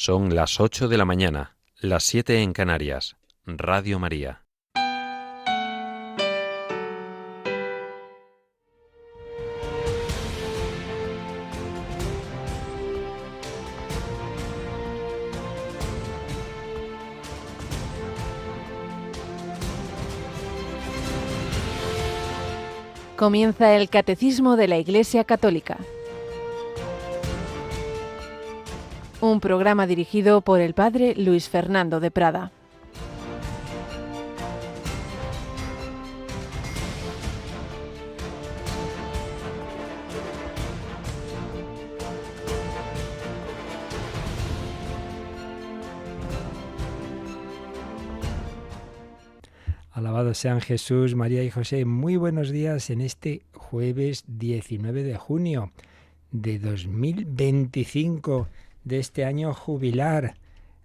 Son las 8 de la mañana, las 7 en Canarias. Radio María. Comienza el Catecismo de la Iglesia Católica. Un programa dirigido por el Padre Luis Fernando de Prada. Alabados sean Jesús, María y José. Muy buenos días en este jueves 19 de junio de 2025, de este año jubilar.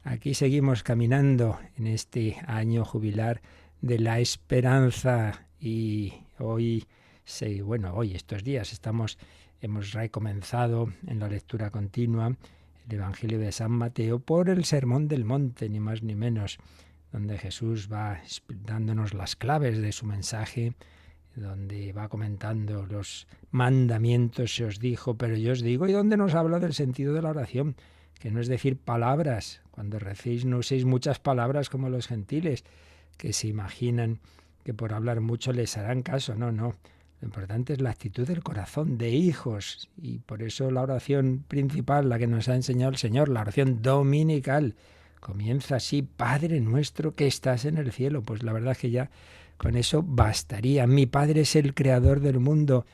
Aquí seguimos caminando en este año jubilar de la esperanza y hoy, estos días hemos recomenzado en la lectura continua el Evangelio de San Mateo por el Sermón del Monte, ni más ni menos, donde Jesús va dándonos las claves de su mensaje, donde va comentando los mandamientos, se os dijo, pero yo os digo, y donde nos habla del sentido de la oración, que no es decir palabras. Cuando recéis no uséis muchas palabras como los gentiles, que se imaginan que por hablar mucho les harán caso. No. Lo importante es la actitud del corazón, de hijos, y por eso la oración principal, la que nos ha enseñado el Señor, la oración dominical, comienza así: Padre nuestro que estás en el cielo. Pues la verdad es que ya con eso bastaría. Mi Padre es el creador del mundo,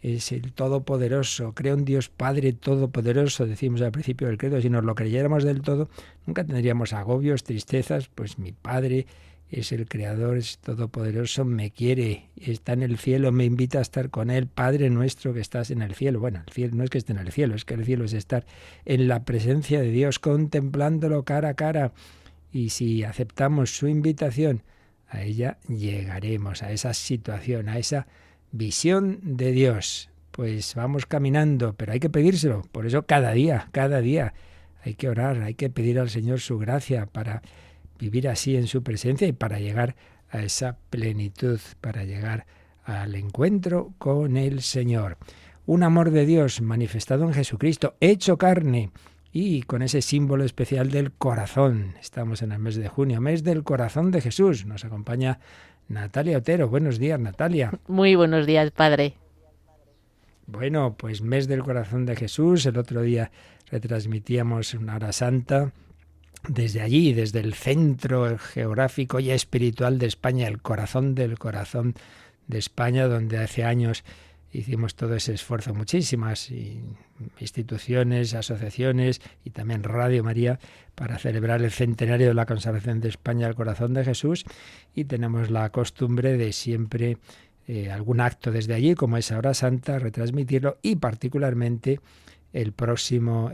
es el Todopoderoso. Creo en Dios Padre Todopoderoso, decimos al principio del credo. Si nos lo creyéramos del todo, nunca tendríamos agobios, tristezas. Pues mi Padre es el creador, es todopoderoso, me quiere, está en el cielo, me invita a estar con él. Padre nuestro que estás en el cielo. Bueno, el cielo no es que esté en el cielo, es que el cielo es estar en la presencia de Dios, contemplándolo cara a cara. Y si aceptamos su invitación, a ella llegaremos, a esa situación, a esa visión de Dios. Pues vamos caminando, pero hay que pedírselo. Por eso cada día hay que orar, hay que pedir al Señor su gracia para vivir así en su presencia y para llegar a esa plenitud, para llegar al encuentro con el Señor. Un amor de Dios manifestado en Jesucristo, hecho carne, y con ese símbolo especial del corazón. Estamos en el mes de junio, mes del corazón de Jesús. Nos acompaña Natalia Otero. Buenos días, Natalia. Muy buenos días, Padre. Bueno, pues mes del corazón de Jesús. El otro día retransmitíamos una hora santa desde allí, desde el centro geográfico y espiritual de España, el corazón del corazón de España, donde hace años hicimos todo ese esfuerzo, muchísimas instituciones, asociaciones y también Radio María, para celebrar el centenario de la consagración de España al corazón de Jesús, y tenemos la costumbre de siempre algún acto desde allí, como esa hora santa, retransmitirlo, y particularmente el próximo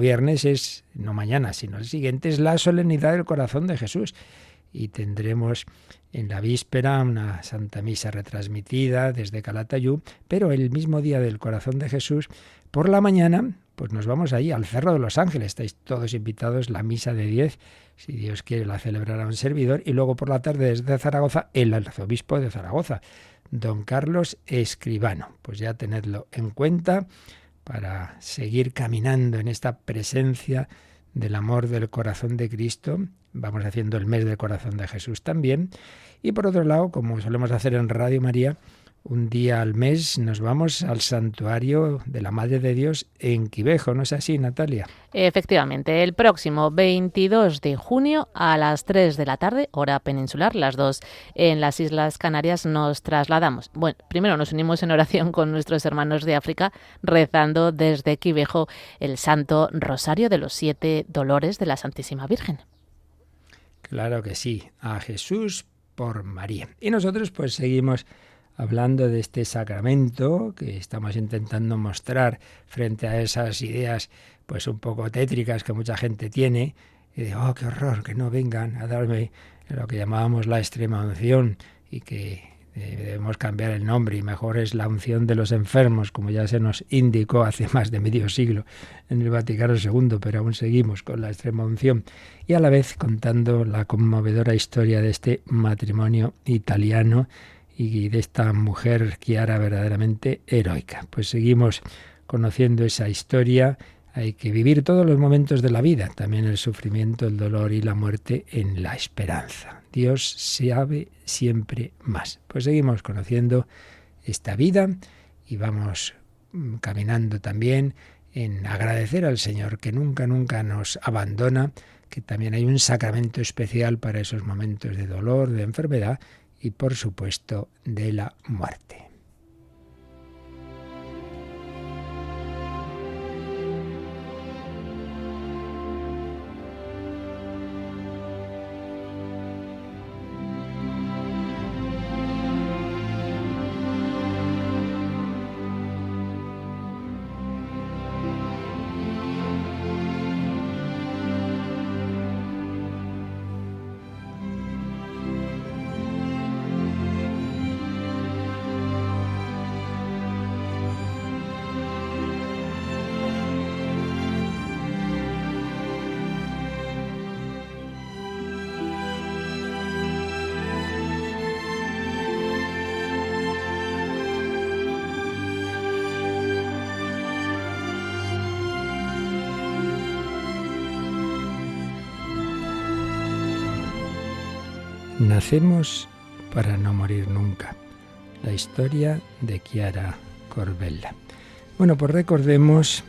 viernes es, no mañana, sino el siguiente, es la solemnidad del corazón de Jesús. Y tendremos en la víspera una Santa Misa retransmitida desde Calatayud, pero el mismo día del corazón de Jesús, por la mañana, pues nos vamos ahí al Cerro de los Ángeles. Estáis todos invitados, la misa de 10, si Dios quiere la celebrará un servidor, y luego por la tarde desde Zaragoza, el arzobispo de Zaragoza, don Carlos Escribano. Pues ya tenedlo en cuenta para seguir caminando en esta presencia del amor del corazón de Cristo. Vamos haciendo el mes del corazón de Jesús también. Y por otro lado, como solemos hacer en Radio María, un día al mes nos vamos al santuario de la Madre de Dios en Quivejo. ¿No es así, Natalia? Efectivamente, el próximo 22 de junio a las 3 de la tarde, hora peninsular, las 2 en las Islas Canarias, nos trasladamos. Bueno, primero nos unimos en oración con nuestros hermanos de África, rezando desde Quivejo el Santo Rosario de los 7 Dolores de la Santísima Virgen. Claro que sí, a Jesús por María. Y nosotros pues seguimos hablando de este sacramento que estamos intentando mostrar frente a esas ideas pues un poco tétricas que mucha gente tiene, y de qué horror, que no vengan a darme lo que llamábamos la extrema unción, y que Debemos cambiar el nombre y mejor es la unción de los enfermos, como ya se nos indicó hace más de medio siglo en el Vaticano II, pero aún seguimos con la extrema unción. Y a la vez contando la conmovedora historia de este matrimonio italiano y de esta mujer Chiara verdaderamente heroica. Pues seguimos conociendo esa historia. Hay que vivir todos los momentos de la vida, también el sufrimiento, el dolor y la muerte en la esperanza. Dios sabe siempre más. Pues seguimos conociendo esta vida y vamos caminando también en agradecer al Señor que nunca, nunca nos abandona, que también hay un sacramento especial para esos momentos de dolor, de enfermedad y por supuesto de la muerte. Nacemos para no morir nunca. La historia de Chiara Corbella. Bueno, pues recordemos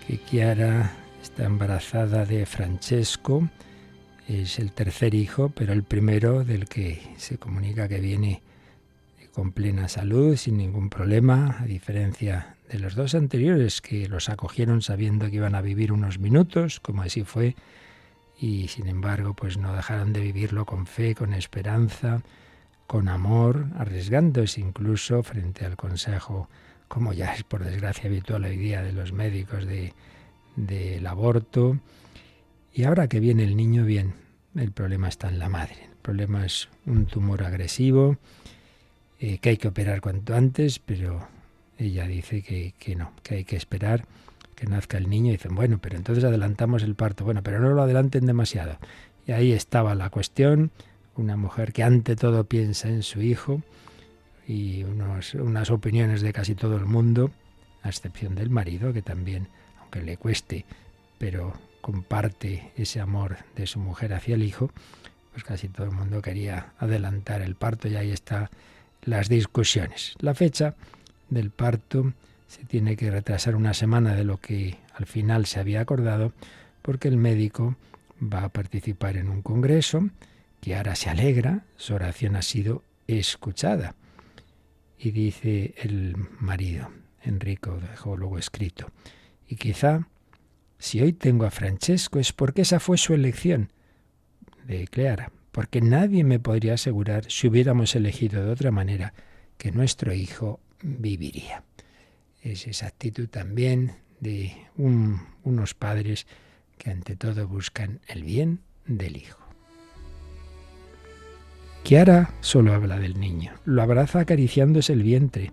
que Chiara está embarazada de Francesco, es el tercer hijo, pero el primero del que se comunica que viene con plena salud, sin ningún problema, a diferencia de los dos anteriores que los acogieron sabiendo que iban a vivir unos minutos, como así fue, y sin embargo pues no dejaron de vivirlo con fe, con esperanza, con amor, arriesgándose incluso frente al consejo, como ya es por desgracia habitual hoy día de los médicos del aborto. Y ahora que viene el niño, bien, el problema está en la madre. El problema es un tumor agresivo, que hay que operar cuanto antes, pero ella dice que no, que hay que esperar que nazca el niño. Y dicen, bueno, pero entonces adelantamos el parto. Bueno, pero no lo adelanten demasiado. Y ahí estaba la cuestión, una mujer que ante todo piensa en su hijo y unas opiniones de casi todo el mundo, a excepción del marido, que también, aunque le cueste, pero comparte ese amor de su mujer hacia el hijo, pues casi todo el mundo quería adelantar el parto y ahí están las discusiones. La fecha del parto se tiene que retrasar una semana de lo que al final se había acordado, porque el médico va a participar en un congreso. Chiara se alegra, su oración ha sido escuchada. Y dice el marido, Enrico, dejó luego escrito, y quizá si hoy tengo a Francesco es porque esa fue su elección de Chiara, porque nadie me podría asegurar, si hubiéramos elegido de otra manera, que nuestro hijo viviría. Es esa actitud también de unos padres que ante todo buscan el bien del hijo. Chiara solo habla del niño, lo abraza acariciándose el vientre.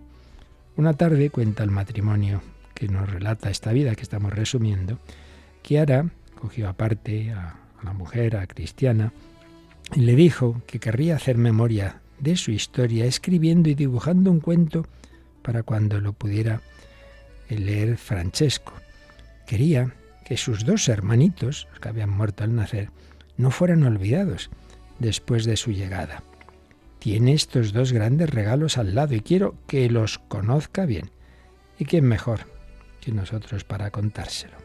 Una tarde, cuenta el matrimonio que nos relata esta vida que estamos resumiendo, Chiara cogió aparte a la mujer, a Cristiana, y le dijo que querría hacer memoria de su historia escribiendo y dibujando un cuento para cuando lo pudiera leer Francesco. Quería que sus dos hermanitos, los que habían muerto al nacer, no fueran olvidados después de su llegada. Tiene estos dos grandes regalos al lado y quiero que los conozca bien. ¿Y quién mejor que nosotros para contárselo?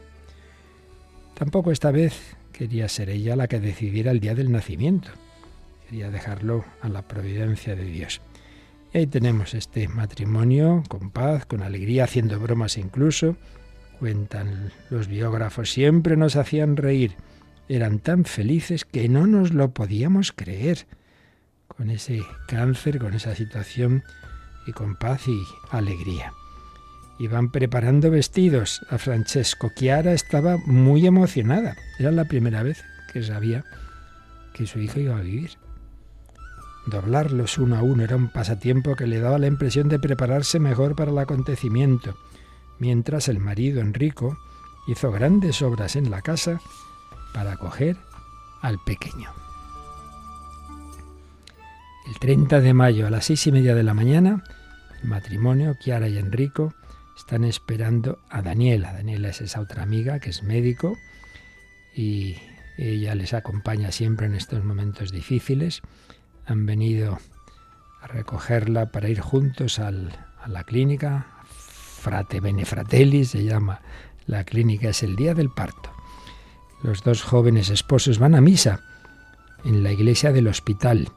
Tampoco esta vez quería ser ella la que decidiera el día del nacimiento. Quería dejarlo a la providencia de Dios. Y ahí tenemos este matrimonio con paz, con alegría, haciendo bromas incluso. Cuentan los biógrafos, siempre nos hacían reír. Eran tan felices que no nos lo podíamos creer. Con ese cáncer, con esa situación y con paz y alegría. Iban preparando vestidos a Francesco. Chiara estaba muy emocionada. Era la primera vez que sabía que su hijo iba a vivir. Doblarlos uno a uno era un pasatiempo que le daba la impresión de prepararse mejor para el acontecimiento, mientras el marido Enrico hizo grandes obras en la casa para acoger al pequeño. El 30 de mayo a las 6:30 de la mañana, el matrimonio, Chiara y Enrico, están esperando a Daniela. Daniela es esa otra amiga que es médico y ella les acompaña siempre en estos momentos difíciles. Han venido a recogerla para ir juntos a la clínica. Frate Bene Fratelli se llama la clínica, es el día del parto. Los dos jóvenes esposos van a misa en la iglesia del hospital.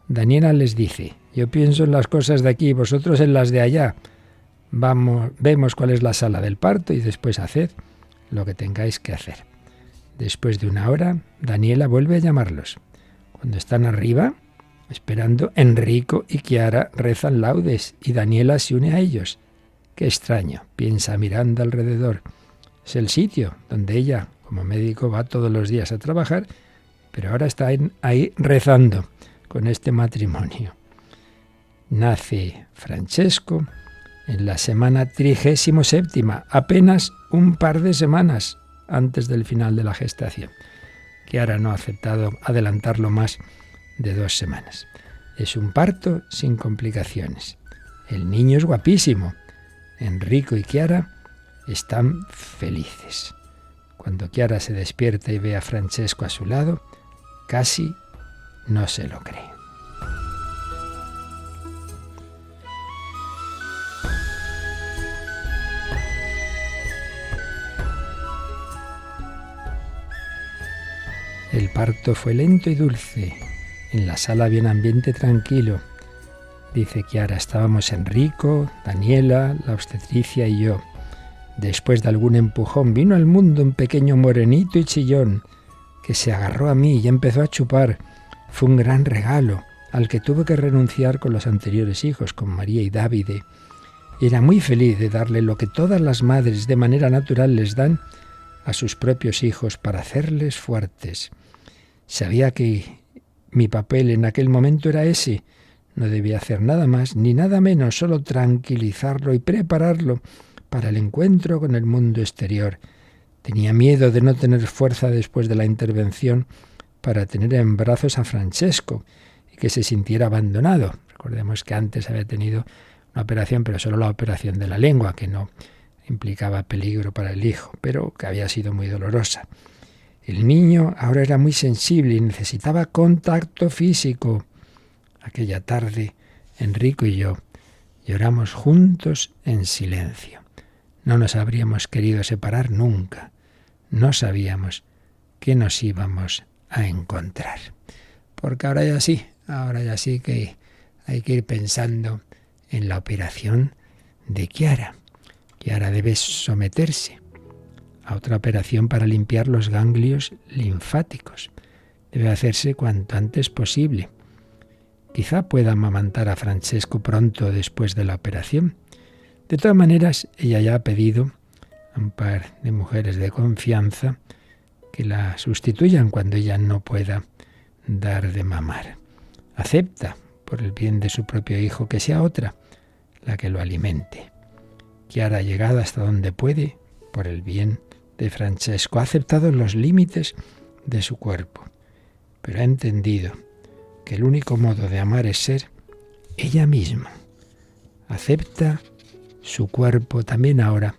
Daniela les dice: yo pienso en las cosas de aquí, vosotros en las de allá. Vemos cuál es la sala del parto y después haced lo que tengáis que hacer. Después de una hora, Daniela vuelve a llamarlos. Cuando están arriba, esperando, Enrico y Chiara rezan laudes y Daniela se une a ellos. Qué extraño, piensa mirando alrededor. Es el sitio donde ella, como médico, va todos los días a trabajar, pero ahora está ahí rezando con este matrimonio. Nace Francesco en la semana 37ª, apenas un par de semanas antes del final de la gestación. Chiara no ha aceptado adelantarlo más de 2 semanas. Es un parto sin complicaciones. El niño es guapísimo. Enrico y Chiara están felices. Cuando Chiara se despierta y ve a Francesco a su lado, casi no se lo cree. El parto fue lento y dulce. En la sala había un ambiente tranquilo. Dice Chiara, estábamos Enrico, Daniela, la obstetricia y yo. Después de algún empujón vino al mundo un pequeño morenito y chillón que se agarró a mí y empezó a chupar. Fue un gran regalo al que tuve que renunciar con los anteriores hijos, con María y Davide. Era muy feliz de darle lo que todas las madres de manera natural les dan a sus propios hijos para hacerles fuertes. Sabía que mi papel en aquel momento era ese. No debía hacer nada más ni nada menos, solo tranquilizarlo y prepararlo para el encuentro con el mundo exterior. Tenía miedo de no tener fuerza después de la intervención para tener en brazos a Francesco y que se sintiera abandonado. Recordemos que antes había tenido una operación, pero solo la operación de la lengua, que no implicaba peligro para el hijo, pero que había sido muy dolorosa. El niño ahora era muy sensible y necesitaba contacto físico. Aquella tarde, Enrico y yo lloramos juntos en silencio. No nos habríamos querido separar nunca. No sabíamos que nos íbamos a encontrar. Porque ahora ya sí que hay que ir pensando en la operación de Chiara. Chiara debe someterse a otra operación para limpiar los ganglios linfáticos. Debe hacerse cuanto antes posible. Quizá pueda amamantar a Francesco pronto después de la operación. De todas maneras, ella ya ha pedido a un par de mujeres de confianza que la sustituyan cuando ella no pueda dar de mamar. Acepta, por el bien de su propio hijo, que sea otra la que lo alimente. Chiara ha llegado hasta donde puede por el bien de Francesco. Ha aceptado los límites de su cuerpo, pero ha entendido que el único modo de amar es ser ella misma. Acepta su cuerpo también ahora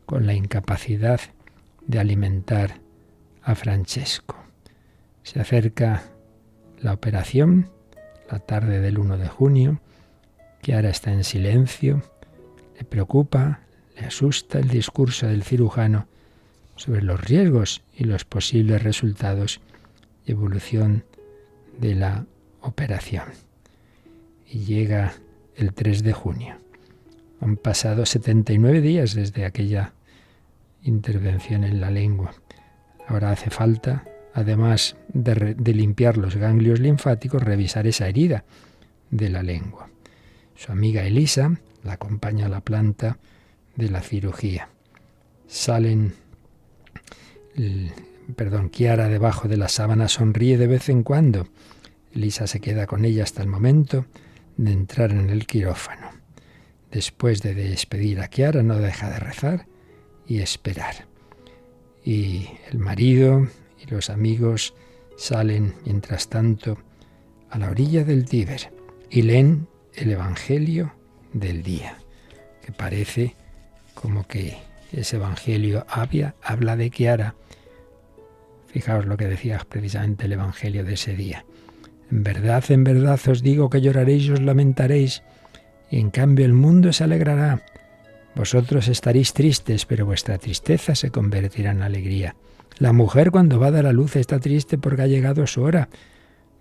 con la incapacidad de alimentar a Francesco. Se acerca la operación, la tarde del 1 de junio. Chiara está en silencio. Le preocupa, le asusta el discurso del cirujano sobre los riesgos y los posibles resultados y evolución de la operación. Y llega el 3 de junio. Han pasado 79 días desde aquella intervención en la lengua. Ahora hace falta, además de limpiar los ganglios linfáticos, revisar esa herida de la lengua. Su amiga Elisa la acompaña a la planta de la cirugía. Chiara debajo de la sábana sonríe de vez en cuando. Elisa se queda con ella hasta el momento de entrar en el quirófano. Después de despedir a Chiara, no deja de rezar y esperar. Y el marido y los amigos salen, mientras tanto, a la orilla del Tíber y leen el Evangelio del día, que parece como que ese Evangelio habla de Chiara. Fijaos lo que decía precisamente el Evangelio de ese día. En verdad os digo que lloraréis y os lamentaréis, y en cambio el mundo se alegrará. Vosotros estaréis tristes, pero vuestra tristeza se convertirá en alegría. La mujer cuando va a dar a luz está triste porque ha llegado su hora,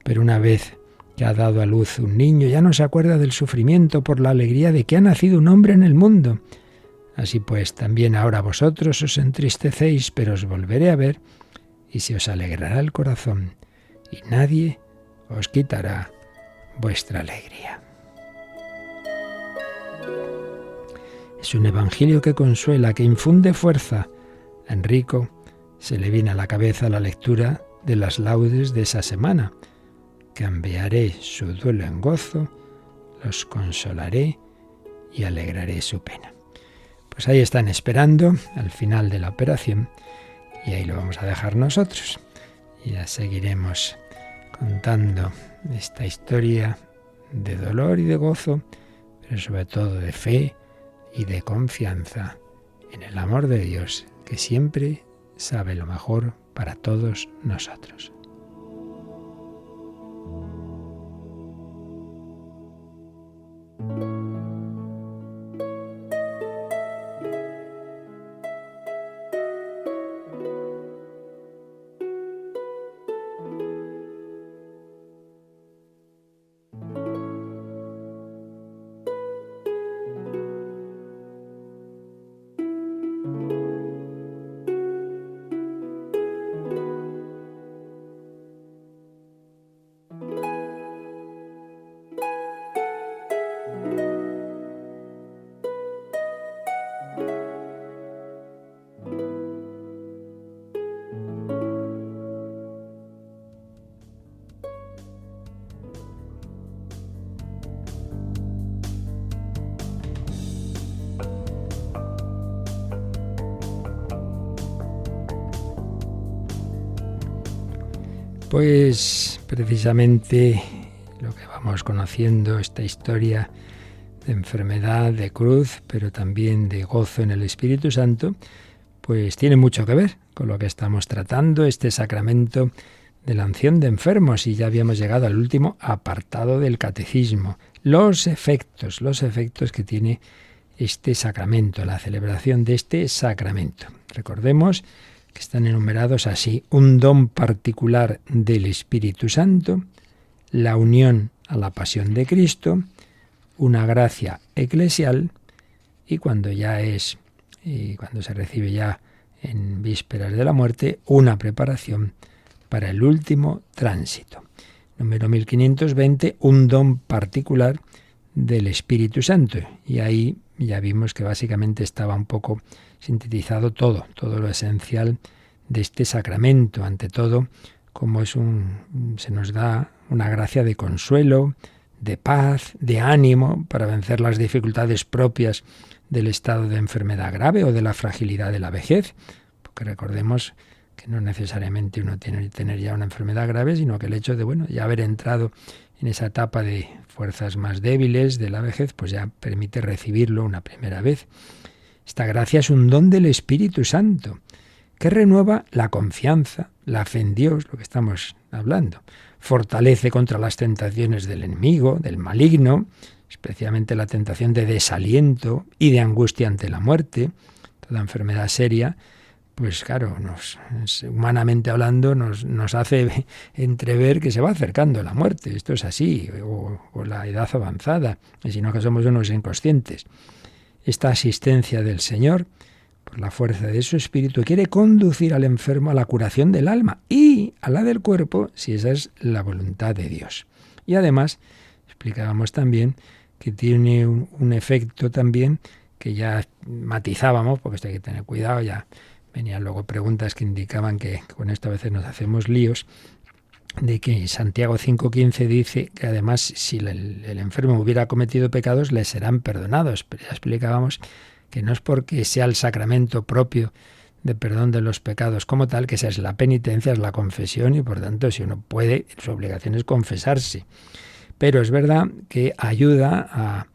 pero una vez que ha dado a luz un niño ya no se acuerda del sufrimiento por la alegría de que ha nacido un hombre en el mundo. Así pues, también ahora vosotros os entristecéis, pero os volveré a ver y se os alegrará el corazón, y nadie os quitará vuestra alegría. Es un evangelio que consuela, que infunde fuerza. A Enrico se le viene a la cabeza la lectura de las laudes de esa semana. Cambiaré su duelo en gozo, los consolaré y alegraré su pena. Pues ahí están esperando al final de la operación y ahí lo vamos a dejar nosotros. Y ya seguiremos contando esta historia de dolor y de gozo, pero sobre todo de fe y de confianza en el amor de Dios, que siempre sabe lo mejor para todos nosotros. Pues precisamente lo que vamos conociendo, esta historia de enfermedad, de cruz, pero también de gozo en el Espíritu Santo, pues tiene mucho que ver con lo que estamos tratando, este sacramento de la unción de enfermos, y ya habíamos llegado al último apartado del catecismo, los efectos que tiene este sacramento, la celebración de este sacramento. Recordemos que están enumerados así: un don particular del Espíritu Santo, la unión a la pasión de Cristo, una gracia eclesial, y cuando se recibe ya en vísperas de la muerte, una preparación para el último tránsito. Número 1520, un don particular del Espíritu Santo. Y ahí ya vimos que básicamente estaba un poco sintetizado todo lo esencial de este sacramento. Ante todo, como se nos da una gracia de consuelo, de paz, de ánimo para vencer las dificultades propias del estado de enfermedad grave o de la fragilidad de la vejez, porque recordemos que no necesariamente uno tiene que tener ya una enfermedad grave, sino que el hecho de ya haber entrado en esa etapa de fuerzas más débiles de la vejez, pues ya permite recibirlo una primera vez. Esta gracia es un don del Espíritu Santo, que renueva la confianza, la fe en Dios, lo que estamos hablando. Fortalece contra las tentaciones del enemigo, del maligno, especialmente la tentación de desaliento y de angustia ante la muerte. Toda enfermedad seria, pues claro, humanamente hablando, nos hace entrever que se va acercando la muerte. Esto es así, o la edad avanzada, y si no que somos unos inconscientes. Esta asistencia del Señor, por la fuerza de su Espíritu, quiere conducir al enfermo a la curación del alma y a la del cuerpo, si esa es la voluntad de Dios. Y además, explicábamos también que tiene un efecto también que ya matizábamos, porque esto hay que tener cuidado, ya venían luego preguntas que indicaban que con esto a veces nos hacemos líos, de que Santiago 5:15 dice que además si el enfermo hubiera cometido pecados le serán perdonados. Pero ya explicábamos que no es porque sea el sacramento propio de perdón de los pecados como tal, que esa es la penitencia, es la confesión, y por tanto si uno puede, su obligación es confesarse. Pero es verdad que ayuda a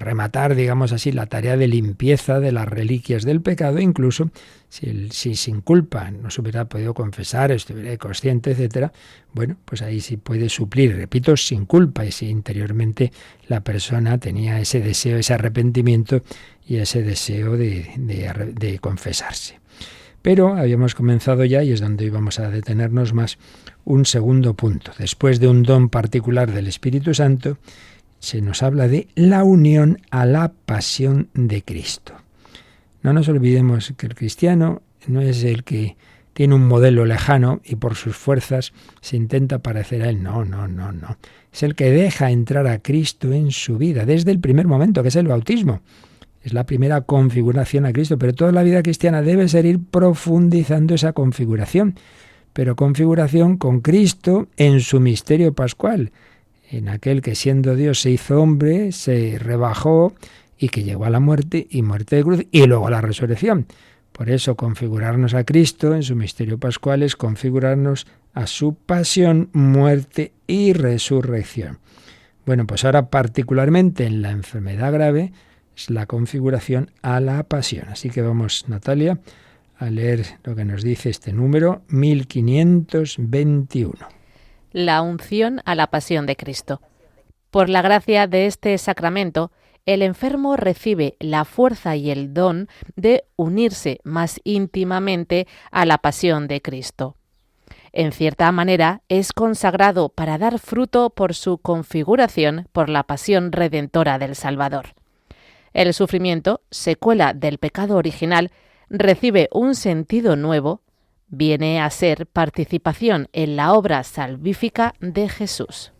rematar, digamos así, la tarea de limpieza de las reliquias del pecado, incluso si sin culpa no se hubiera podido confesar, estuviera consciente, etcétera. Bueno, pues ahí sí puede suplir, repito, sin culpa, y si interiormente la persona tenía ese deseo, ese arrepentimiento y ese deseo de confesarse. Pero habíamos comenzado ya, y es donde íbamos a detenernos más, un segundo punto. Después de un don particular del Espíritu Santo, se nos habla de la unión a la pasión de Cristo. No nos olvidemos que el cristiano no es el que tiene un modelo lejano y por sus fuerzas se intenta parecer a él. No. Es el que deja entrar a Cristo en su vida desde el primer momento, que es el bautismo. Es la primera configuración a Cristo, pero toda la vida cristiana debe ser ir profundizando esa configuración, pero configuración con Cristo en su misterio pascual, en aquel que siendo Dios se hizo hombre, se rebajó y que llegó a la muerte y muerte de cruz y luego a la resurrección. Por eso configurarnos a Cristo en su misterio pascual es configurarnos a su pasión, muerte y resurrección. Bueno, pues ahora particularmente en la enfermedad grave es la configuración a la pasión. Así que vamos, Natalia, a leer lo que nos dice este número 1521. La unción a la pasión de Cristo. Por la gracia de este sacramento, el enfermo recibe la fuerza y el don de unirse más íntimamente a la pasión de Cristo. En cierta manera, es consagrado para dar fruto por su configuración por la pasión redentora del Salvador. El sufrimiento, secuela del pecado original, recibe un sentido nuevo, viene a ser participación en la obra salvífica de Jesús.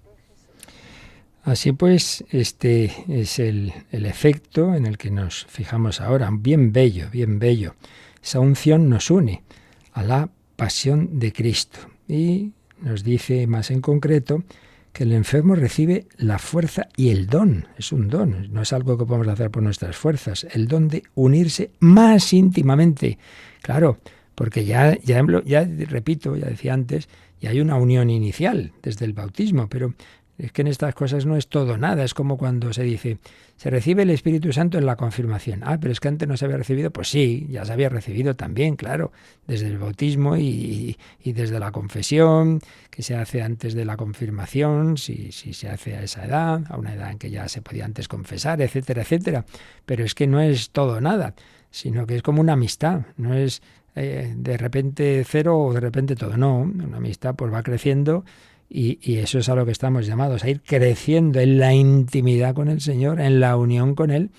Así pues, este es el efecto en el que nos fijamos ahora, bien bello, bien bello. Esa unción nos une a la pasión de Cristo y nos dice más en concreto que el enfermo recibe la fuerza y el don, es un don, no es algo que podemos hacer por nuestras fuerzas, el don de unirse más íntimamente. Claro, porque ya repito, ya decía antes, ya hay una unión inicial desde el bautismo, pero es que en estas cosas no es todo nada. Es como cuando se dice, se recibe el Espíritu Santo en la confirmación. Ah, pero es que antes no se había recibido. Pues sí, ya se había recibido también, claro, desde el bautismo y desde la confesión, que se hace antes de la confirmación, si se hace a esa edad, a una edad en que ya se podía antes confesar, etcétera, etcétera. Pero es que no es todo nada, sino que es como una amistad, no es de repente cero o de repente todo. No, una amistad pues va creciendo. Y eso es a lo que estamos llamados, a ir creciendo en la intimidad con el Señor, en la unión con Él.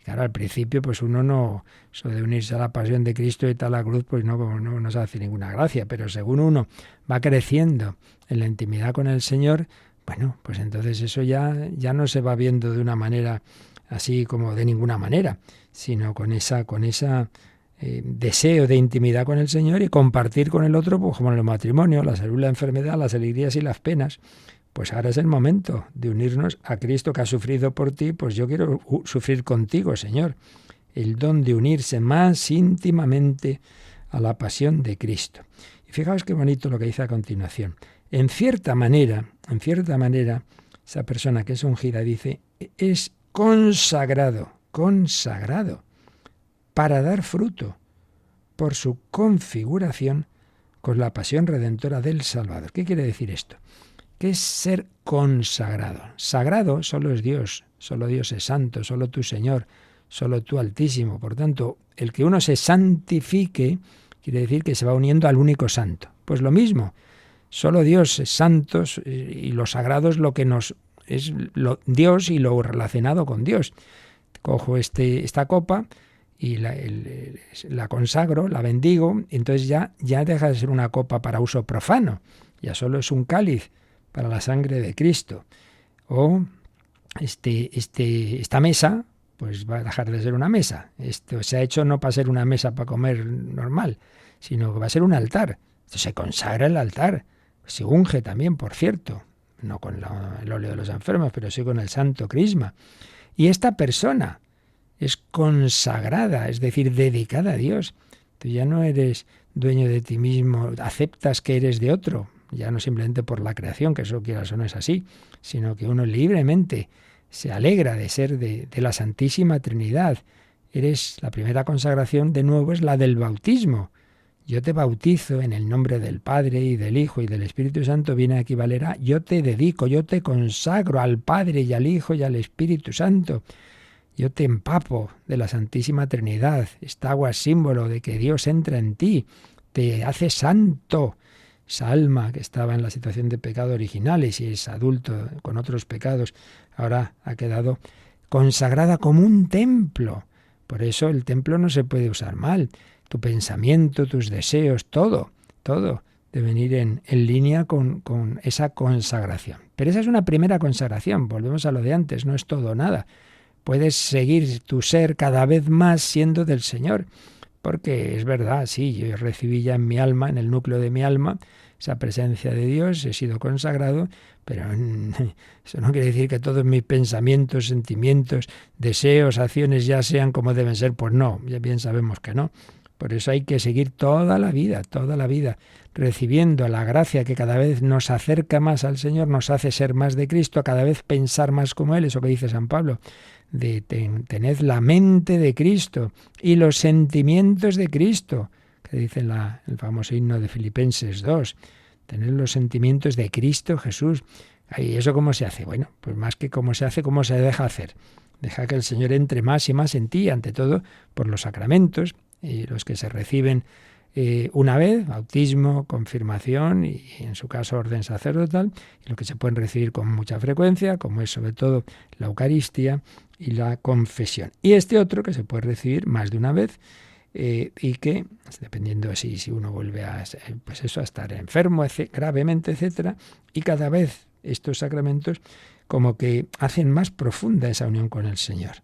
Claro, al principio pues uno no, eso de unirse a la pasión de Cristo y tal a la cruz, pues no se hace ninguna gracia, pero según uno va creciendo en la intimidad con el Señor, bueno, pues entonces eso ya no se va viendo de una manera así como de ninguna manera, sino con esa deseo de intimidad con el Señor y compartir con el otro, pues como en el matrimonio, la salud, la enfermedad, las alegrías y las penas. Pues ahora es el momento de unirnos a Cristo que ha sufrido por ti, pues yo quiero sufrir contigo, Señor. El don de unirse más íntimamente a la pasión de Cristo. Y fijaos qué bonito lo que dice a continuación. En cierta manera, esa persona que es ungida dice, es consagrado para dar fruto por su configuración con la pasión redentora del Salvador. ¿Qué quiere decir esto? ¿Qué es ser consagrado? Sagrado solo es Dios, solo Dios es santo, solo tú Señor, solo tú Altísimo. Por tanto, el que uno se santifique quiere decir que se va uniendo al único santo. Pues lo mismo, solo Dios es santo y lo sagrado es lo que es Dios y lo relacionado con Dios. Cojo esta copa y la consagro, la bendigo, entonces ya deja de ser una copa para uso profano, ya solo es un cáliz para la sangre de Cristo. O esta mesa, pues va a dejar de ser una mesa. Esto se ha hecho no para ser una mesa para comer normal, sino que va a ser un altar. Entonces se consagra el altar Se unge también, por cierto, no con el óleo de los enfermos, pero sí con el santo crisma. Y esta persona es consagrada, es decir, dedicada a Dios. Tú ya no eres dueño de ti mismo, aceptas que eres de otro, ya no simplemente por la creación, que eso quieras o no es así, sino que uno libremente se alegra de ser de la Santísima Trinidad. La primera consagración, de nuevo, es la del bautismo. Yo te bautizo en el nombre del Padre y del Hijo y del Espíritu Santo, viene a equivaler a yo te dedico, yo te consagro al Padre y al Hijo y al Espíritu Santo. Yo te empapo de la Santísima Trinidad. Esta agua es símbolo de que Dios entra en ti, te hace santo. Esa alma que estaba en la situación de pecado original y si es adulto con otros pecados, ahora ha quedado consagrada como un templo. Por eso el templo no se puede usar mal. Tu pensamiento, tus deseos, todo deben ir en línea con esa consagración. Pero esa es una primera consagración, volvemos a lo de antes, no es todo o nada. Puedes seguir tu ser cada vez más siendo del Señor, porque es verdad, sí, yo recibí ya en mi alma, en el núcleo de mi alma, esa presencia de Dios, he sido consagrado, pero eso no quiere decir que todos mis pensamientos, sentimientos, deseos, acciones ya sean como deben ser, pues no, ya bien sabemos que no. Por eso hay que seguir toda la vida, recibiendo la gracia que cada vez nos acerca más al Señor, nos hace ser más de Cristo, cada vez pensar más como Él, eso que dice San Pablo, de tened la mente de Cristo y los sentimientos de Cristo, que dice el famoso himno de Filipenses 2, tener los sentimientos de Cristo Jesús. ¿Y eso cómo se hace? Bueno, pues más que cómo se hace, cómo se deja hacer. Deja que el Señor entre más y más en ti, ante todo por los sacramentos, y los que se reciben una vez, bautismo, confirmación y en su caso orden sacerdotal, y lo que se pueden recibir con mucha frecuencia, como es sobre todo la Eucaristía y la confesión. Y este otro que se puede recibir más de una vez y que, dependiendo si uno vuelve a estar enfermo gravemente, etcétera, y cada vez estos sacramentos como que hacen más profunda esa unión con el Señor.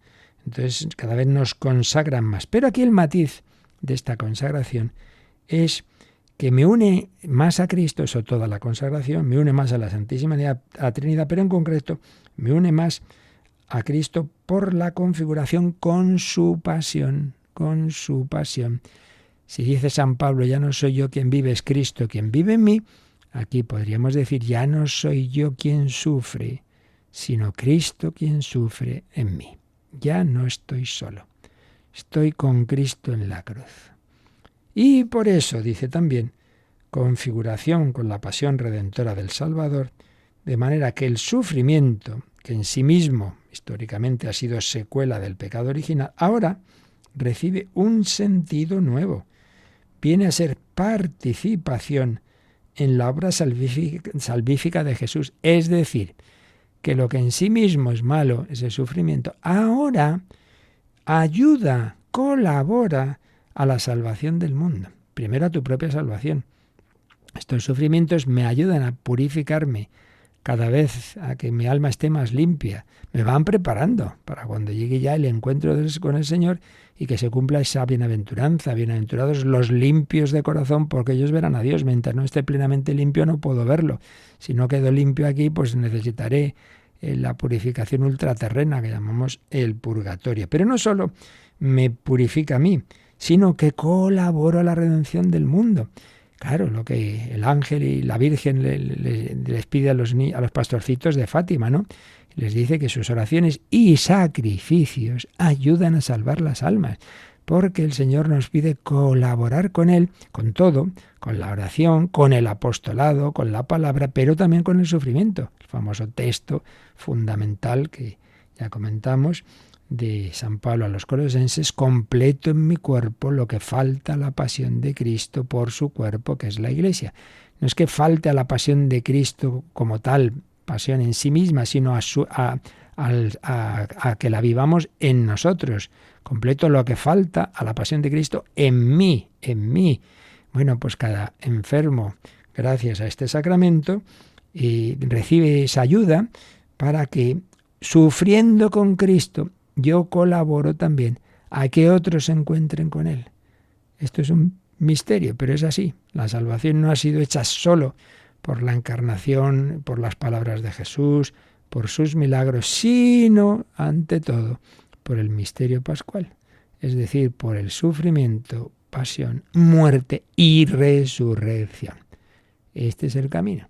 Entonces cada vez nos consagran más. Pero aquí el matiz de esta consagración es que me une más a Cristo, eso toda la consagración, me une más a la Santísima Trinidad, pero en concreto me une más a Cristo por la configuración con su pasión, Si dice San Pablo, ya no soy yo quien vive, es Cristo quien vive en mí, aquí podríamos decir, ya no soy yo quien sufre, sino Cristo quien sufre en mí. Ya no estoy solo, estoy con Cristo en la cruz. Y por eso, dice también, configuración con la pasión redentora del Salvador, de manera que el sufrimiento, que en sí mismo históricamente ha sido secuela del pecado original, ahora recibe un sentido nuevo. Viene a ser participación en la obra salvífica de Jesús. Es decir, que lo que en sí mismo es malo, ese sufrimiento, ahora ayuda, colabora a la salvación del mundo. Primero a tu propia salvación. Estos sufrimientos me ayudan a purificarme cada vez, a que mi alma esté más limpia. Me van preparando para cuando llegue ya el encuentro con el Señor y que se cumpla esa bienaventuranza. Bienaventurados los limpios de corazón, porque ellos verán a Dios. Mientras no esté plenamente limpio no puedo verlo. Si no quedo limpio aquí, pues necesitaré la purificación ultraterrena que llamamos el purgatorio. Pero no solo me purifica a mí, sino que colaboro a la redención del mundo. Claro, lo que el ángel y la Virgen les pide a los pastorcitos de Fátima, ¿no? Les dice que sus oraciones y sacrificios ayudan a salvar las almas, porque el Señor nos pide colaborar con Él, con todo, con la oración, con el apostolado, con la palabra, pero también con el sufrimiento. El famoso texto fundamental que ya comentamos, de San Pablo a los Colosenses, completo en mi cuerpo lo que falta a la pasión de Cristo por su cuerpo, que es la Iglesia. No es que falte a la pasión de Cristo como tal, pasión en sí misma, sino a que la vivamos en nosotros. Completo lo que falta a la pasión de Cristo en mí. Bueno, pues cada enfermo, gracias a este sacramento, recibe esa ayuda para que, sufriendo con Cristo, yo colaboro también a que otros se encuentren con Él. Esto es un misterio, pero es así. La salvación no ha sido hecha solo por la encarnación, por las palabras de Jesús, por sus milagros, sino, ante todo, por el misterio pascual, es decir, por el sufrimiento, pasión, muerte y resurrección. Este es el camino,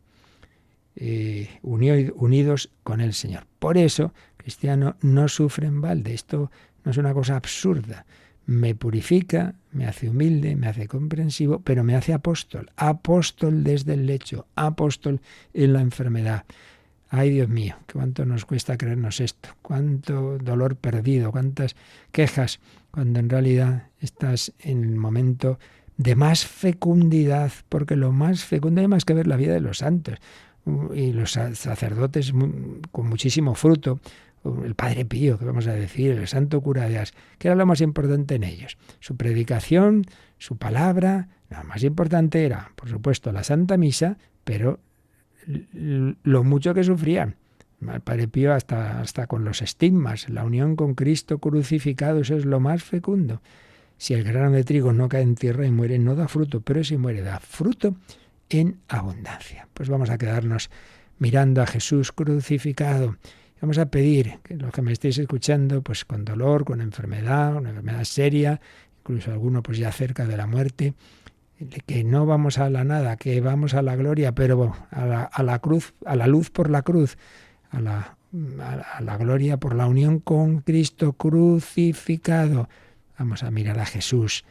unidos con el Señor. Por eso, cristiano no sufre en balde. Esto no es una cosa absurda. Me purifica, me hace humilde, me hace comprensivo, pero me hace apóstol. Apóstol desde el lecho, apóstol en la enfermedad. Ay, Dios mío, cuánto nos cuesta creernos esto, cuánto dolor perdido, cuántas quejas, cuando en realidad estás en el momento de más fecundidad, porque lo más fecundo hay más que ver la vida de los santos y los sacerdotes con muchísimo fruto. El Padre Pío, que vamos a decir, el Santo Cura de Ars, que era lo más importante en ellos. Su predicación, su palabra, lo más importante era, por supuesto, la Santa Misa, pero lo mucho que sufrían. El Padre Pío hasta con los estigmas, la unión con Cristo crucificado, eso es lo más fecundo. Si el grano de trigo no cae en tierra y muere, no da fruto, pero si muere, da fruto en abundancia. Pues vamos a quedarnos mirando a Jesús crucificado. Vamos a pedir que los que me estéis escuchando, pues con dolor, con enfermedad, una enfermedad seria, incluso alguno pues ya cerca de la muerte, que no vamos a la nada, que vamos a la gloria, pero a la cruz, a la luz por la cruz, a la gloria por la unión con Cristo crucificado. Vamos a mirar a Jesús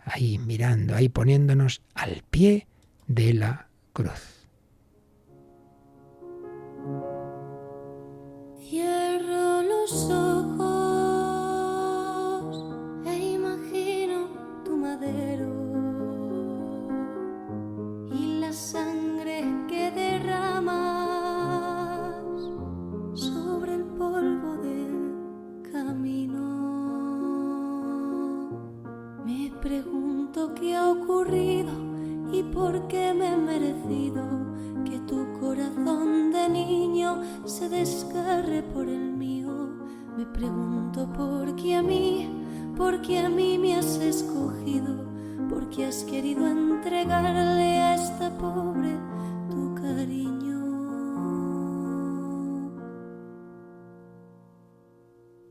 ahí mirando, ahí poniéndonos al pie de la cruz. Cierro los ojos e imagino tu madero y la sangre que derramas sobre el polvo del camino. Me pregunto qué ha ocurrido y por qué me he merecido que tu corazón de niño se desgarre por el mío. Me pregunto por qué a mí me has escogido, por qué has querido entregarle a esta pobre tu cariño.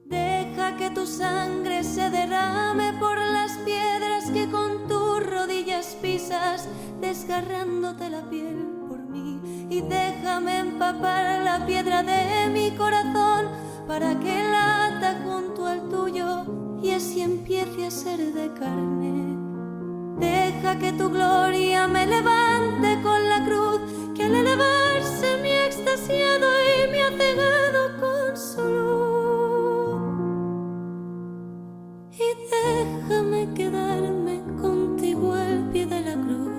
Deja que tu sangre se derrame por las piedras que con tus rodillas pisas, desgarrándote la piel por mí, y déjame empapar la piedra de mi corazón para que lata junto al tuyo y así empiece a ser de carne. Deja que tu gloria me levante con la cruz, que al elevarse me ha extasiado y me ha cegado con su luz. Y déjame quedarme contigo al pie de la cruz,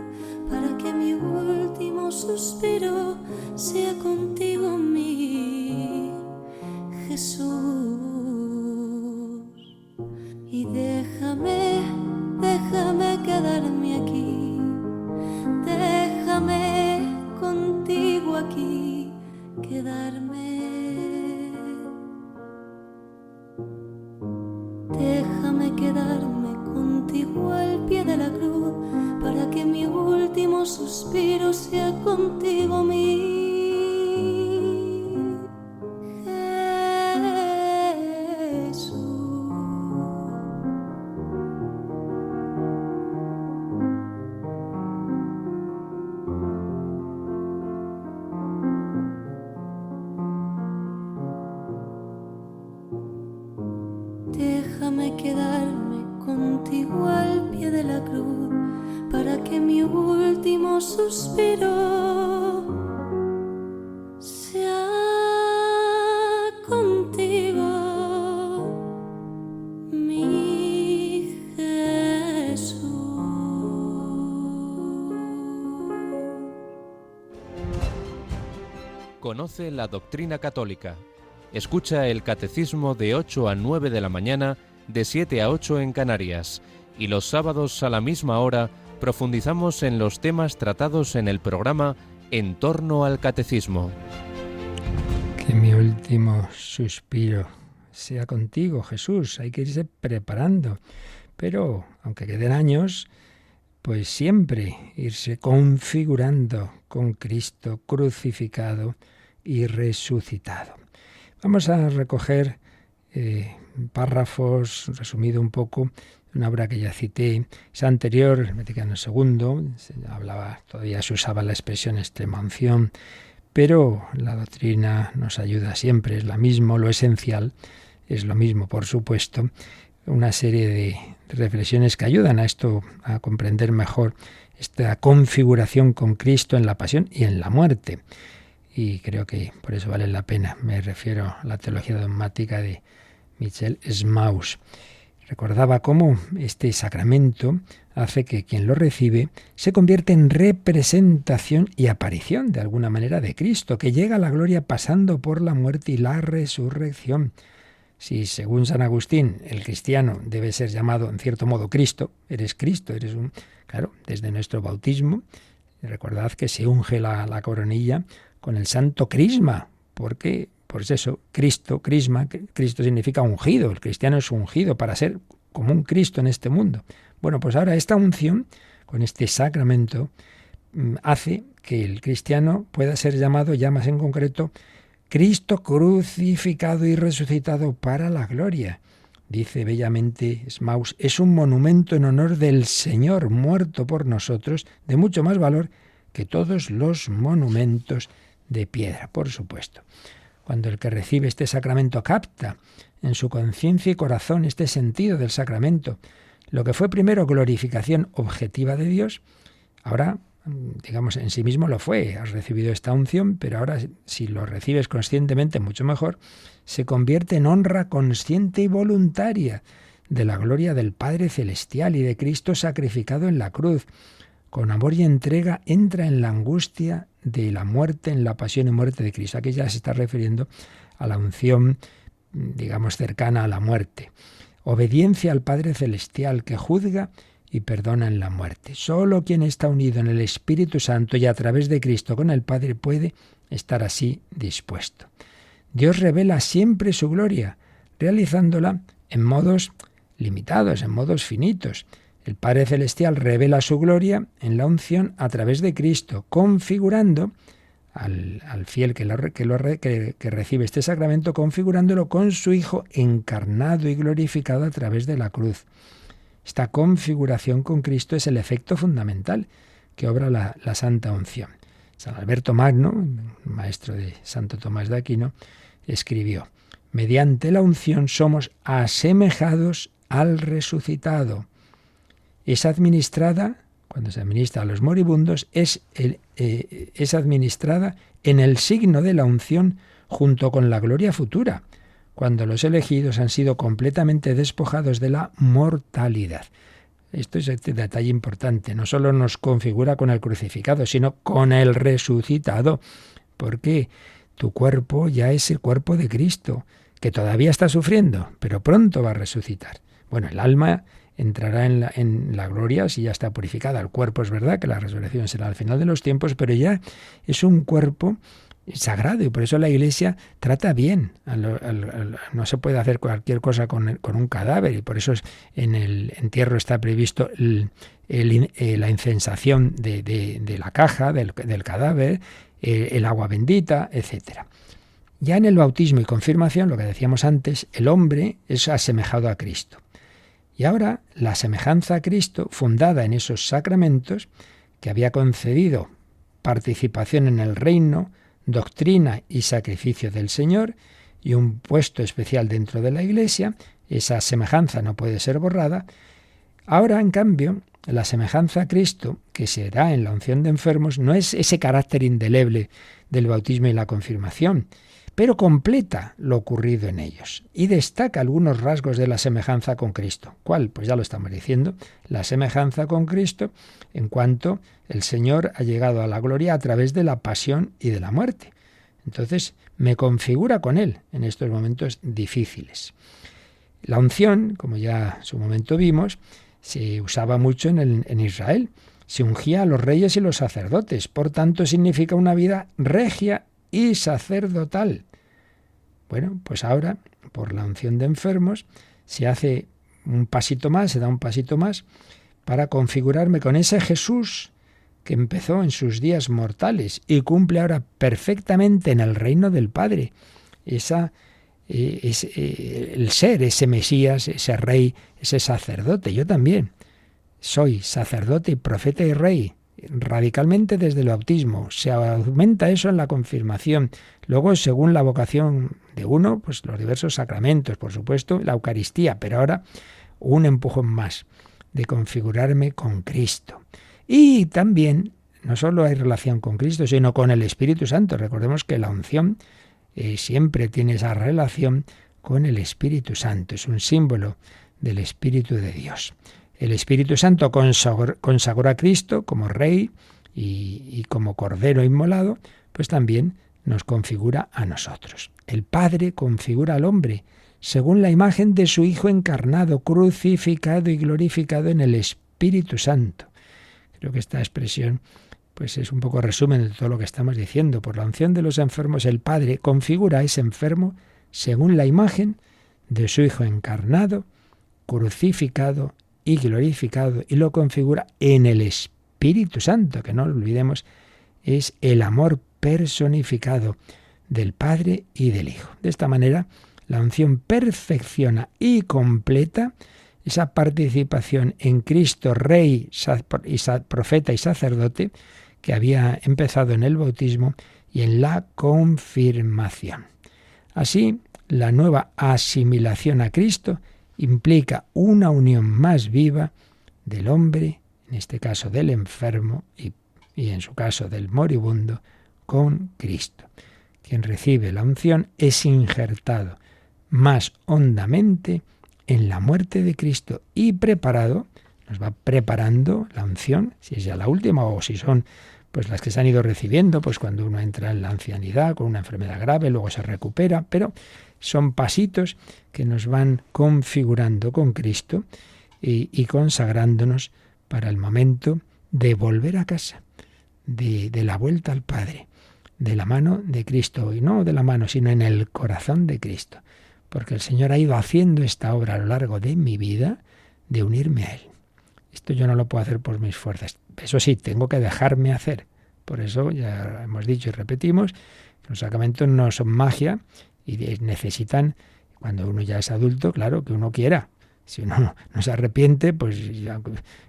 para que mi último suspiro sea contigo, mi Jesús. Y déjame quedarme aquí, déjame contigo aquí quedarme. Déjame quedarme contigo al pie de la cruz, para que mi último suspiro sea contigo, mi Jesús. Déjame quedarme contigo al pie de la cruz, para que mi último suspiro sea contigo, mi Jesús. Conoce la doctrina católica. Escucha el catecismo de 8 a 9 de la mañana, de 7 a 8 en Canarias, y los sábados a la misma hora profundizamos en los temas tratados en el programa En torno al Catecismo. Que mi último suspiro sea contigo, Jesús. Hay que irse preparando. Pero, aunque queden años, pues siempre irse configurando con Cristo crucificado y resucitado. Vamos a recoger párrafos, resumido un poco, una obra que ya cité, es anterior, el Vaticano II, todavía se usaba la expresión extrema unción, pero la doctrina nos ayuda siempre, es la misma, lo esencial es lo mismo, por supuesto, una serie de reflexiones que ayudan a esto, a comprender mejor esta configuración con Cristo en la pasión y en la muerte. Y creo que por eso vale la pena. Me refiero a la teología dogmática de Michel Smaus. Recordaba cómo este sacramento hace que quien lo recibe se convierte en representación y aparición, de alguna manera, de Cristo, que llega a la gloria pasando por la muerte y la resurrección. Si, según San Agustín, el cristiano debe ser llamado, en cierto modo, Cristo, eres un... Claro, desde nuestro bautismo, recordad que se unge la coronilla con el santo crisma, porque, pues eso, Cristo, crisma, Cristo significa ungido, el cristiano es ungido para ser como un Cristo en este mundo. Bueno, pues ahora esta unción, con este sacramento, hace que el cristiano pueda ser llamado, ya más en concreto, Cristo crucificado y resucitado para la gloria. Dice bellamente Smaus, es un monumento en honor del Señor muerto por nosotros, de mucho más valor que todos los monumentos de piedra, por supuesto. Cuando el que recibe este sacramento capta en su conciencia y corazón este sentido del sacramento, lo que fue primero glorificación objetiva de Dios, ahora, digamos, en sí mismo lo fue, has recibido esta unción, pero ahora si lo recibes conscientemente, mucho mejor, se convierte en honra consciente y voluntaria de la gloria del Padre Celestial y de Cristo sacrificado en la cruz. Con amor y entrega entra en la angustia de la muerte, en la pasión y muerte de Cristo. Aquí ya se está refiriendo a la unción, digamos, cercana a la muerte. Obediencia al Padre Celestial que juzga y perdona en la muerte. Solo quien está unido en el Espíritu Santo y a través de Cristo con el Padre puede estar así dispuesto. Dios revela siempre su gloria, realizándola en modos limitados, en modos finitos. El Padre Celestial revela su gloria en la unción a través de Cristo, configurando al fiel que recibe este sacramento, configurándolo con su Hijo encarnado y glorificado a través de la cruz. Esta configuración con Cristo es el efecto fundamental que obra la Santa Unción. San Alberto Magno, maestro de Santo Tomás de Aquino, escribió: mediante la unción somos asemejados al resucitado. Es administrada, cuando se administra a los moribundos, es administrada en el signo de la unción junto con la gloria futura, cuando los elegidos han sido completamente despojados de la mortalidad. Esto es este detalle importante. No solo nos configura con el crucificado, sino con el resucitado, porque tu cuerpo ya es el cuerpo de Cristo, que todavía está sufriendo, pero pronto va a resucitar. Bueno, el alma entrará en la gloria si ya está purificada. El cuerpo es verdad que la resurrección será al final de los tiempos, pero ya es un cuerpo sagrado y por eso la Iglesia trata bien. No se puede hacer cualquier cosa con un cadáver y por eso en el entierro está previsto la incensación de la caja, del cadáver, el agua bendita, etc. Ya en el bautismo y confirmación, lo que decíamos antes, el hombre es asemejado a Cristo. Y ahora la semejanza a Cristo, fundada en esos sacramentos, que había concedido participación en el reino, doctrina y sacrificio del Señor, y un puesto especial dentro de la Iglesia, esa semejanza no puede ser borrada. Ahora, en cambio, la semejanza a Cristo, que se da en la unción de enfermos, no es ese carácter indeleble del bautismo y la confirmación, pero completa lo ocurrido en ellos y destaca algunos rasgos de la semejanza con Cristo. ¿Cuál? Pues ya lo estamos diciendo, la semejanza con Cristo en cuanto el Señor ha llegado a la gloria a través de la pasión y de la muerte. Entonces, me configura con Él en estos momentos difíciles. La unción, como ya en su momento vimos, se usaba mucho en Israel. Se ungía a los reyes y los sacerdotes, por tanto significa una vida regia y sacerdotal. Bueno, pues ahora, por la unción de enfermos, se hace un pasito más, se da un pasito más, para configurarme con ese Jesús que empezó en sus días mortales y cumple ahora perfectamente en el reino del Padre el ser, ese Mesías, ese Rey, ese sacerdote. Yo también soy sacerdote y profeta y Rey, radicalmente desde el bautismo. Se aumenta eso en la confirmación. Luego, según la vocación de uno, pues los diversos sacramentos, por supuesto, la Eucaristía, pero ahora un empujón más de configurarme con Cristo. Y también, no solo hay relación con Cristo, sino con el Espíritu Santo. Recordemos que la unción siempre tiene esa relación con el Espíritu Santo. Es un símbolo del Espíritu de Dios. El Espíritu Santo consagró a Cristo como Rey y como Cordero inmolado, pues también nos configura a nosotros. El Padre configura al hombre según la imagen de su Hijo encarnado, crucificado y glorificado en el Espíritu Santo. Creo que esta expresión pues es un poco resumen de todo lo que estamos diciendo. Por la unción de los enfermos, el Padre configura a ese enfermo según la imagen de su Hijo encarnado, crucificado y glorificado, y lo configura en el Espíritu Santo, que no lo olvidemos, es el amor personificado del Padre y del Hijo. De esta manera, la unción perfecciona y completa esa participación en Cristo, Rey, profeta y sacerdote, que había empezado en el bautismo y en la confirmación. Así, la nueva asimilación a Cristo implica una unión más viva del hombre, en este caso del enfermo y en su caso del moribundo, con Cristo. Quien recibe la unción es injertado más hondamente en la muerte de Cristo y preparado, nos va preparando la unción, si es ya la última o si son pues las que se han ido recibiendo, pues cuando uno entra en la ancianidad con una enfermedad grave, luego se recupera, pero son pasitos que nos van configurando con Cristo y consagrándonos para el momento de volver a casa, de la vuelta al Padre, de la mano de Cristo, y no de la mano, sino en el corazón de Cristo. Porque el Señor ha ido haciendo esta obra a lo largo de mi vida de unirme a Él. Esto yo no lo puedo hacer por mis fuerzas. Eso sí, tengo que dejarme hacer. Por eso ya hemos dicho y repetimos que los sacramentos no son magia y necesitan, cuando uno ya es adulto, claro, que uno quiera. Si uno no se arrepiente, pues ya,